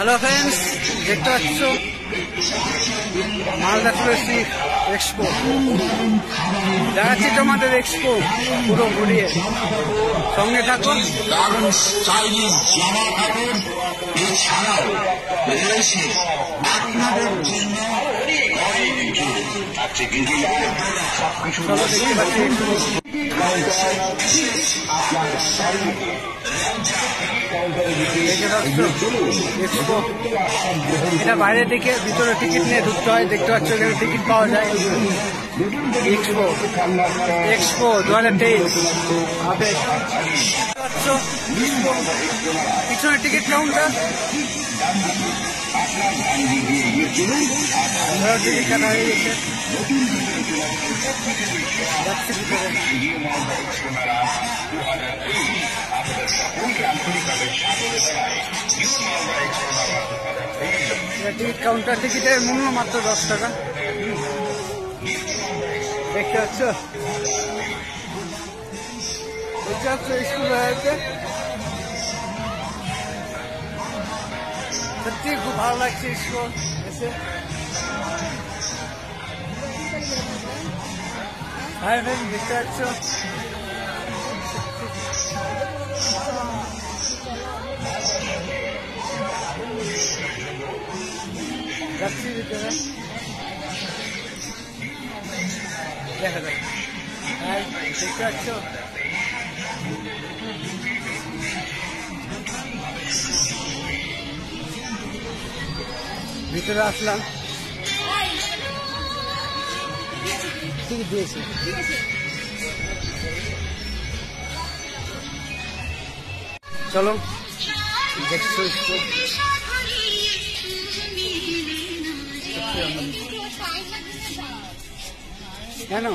Hello friends, দেখতে পাচ্ছ Malda tourist expo. দেখাচ্ছি তোমাদের এক্সপো পুরো ঘুরিয়ে, সঙ্গে থাকো। চাইনিজ জামা কাপড় এছাড়াও রয়েছে আপনাদের জন্য চলো দেখতে পাচ্ছি এক্সপো। এটা বাইরে থেকে ভিতরে টিকিট নিয়ে ঢুকতে হয়। দেখতে পাচ্ছ এখানে টিকিট পাওয়া যায়। এক্সপো এক্সপো 2023 পিছনে টিকিট কাউন্টার, টিকিট কাটা হয়ে গেছে। যাচ্ছে ভিতরে। টিকিট কাউন্টার, টিকিটের মূল্য মাত্র 10 টাকা। দেখতে পাচ্ছ স্কুল হয়েছে। সত্যি খুব ভালো লাগছে স্কুল এসে। ভাই ভাই দেখতে পাচ্ছ যাচ্ছি ভিতরে, দেখা যাক। ভাই দেখতে পাচ্ছ ভিতরে আসলাম, টিকিট দিয়েছি। চলো দেখছো কেন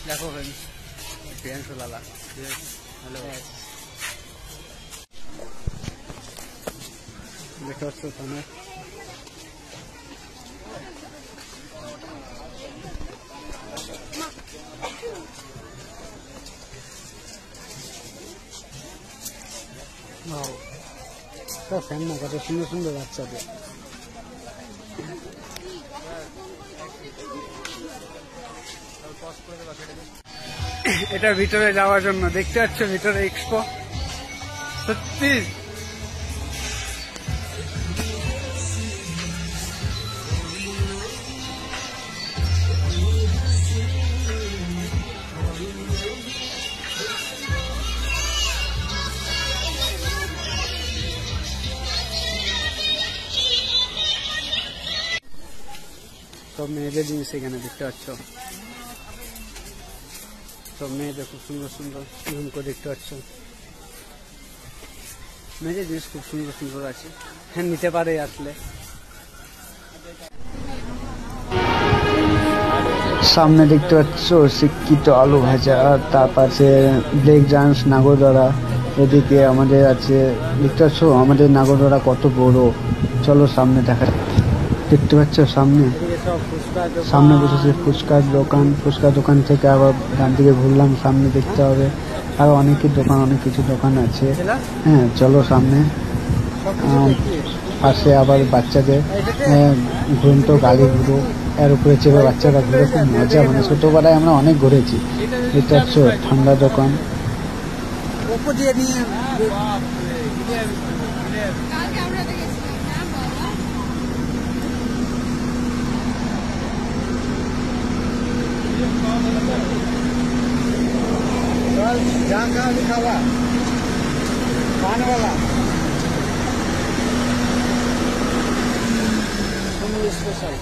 দেখো প্রিয়াংশু লালা। হ্যালো, দেখতে পাচ্ছ ওখানে ফ্যান না, কত সুন্দর সুন্দর বাচ্চাদের। এটার ভিতরে যাওয়ার জন্য দেখতে পাচ্ছ ভিতরে এক্সপো। সত্যি সব মেয়েদের জিনিস এখানে দেখতে পাচ্ছ। সব মেয়েদের খুব সুন্দর সুন্দর ঝুমকো দেখতে পাচ্ছ। মেয়েদের জিনিস খুব সুন্দর সুন্দর আছে, হ্যাঁ নিতে পারে আসলে। সামনে দেখতে পাচ্ছ শিক্ষিত আলু ভাজা, তার পাশে ব্রেক ডান্স, নাগরদোলা। এদিকে আমাদের আছে, দেখতে পাচ্ছ আমাদের নাগরদোলা কত বড়। চলো সামনে দেখা। দেখতে পাচ্ছ সামনে বসেছে ফুচকার দোকান। ফুচকা দোকান থেকে আবার ডান দিকে ঘুরলাম, সামনে দেখতে হবে আরো অনেক দোকান, অনেক কিছু দোকান আছে। হ্যাঁ চলো সামনে। পাশে আবার বাচ্চাদের ঘুরন্ত গাড়ি ঘুরো, এর উপরে চেপে বাচ্চারা ঘুরে, খুব মজা। মানে ছোটবেলায় আমরা অনেক ঘুরেছি। দেখতে পাচ্ছ ঠান্ডা দোকান। जहाँ कहाँ लिखा हुआ पान वाला स्पेशल।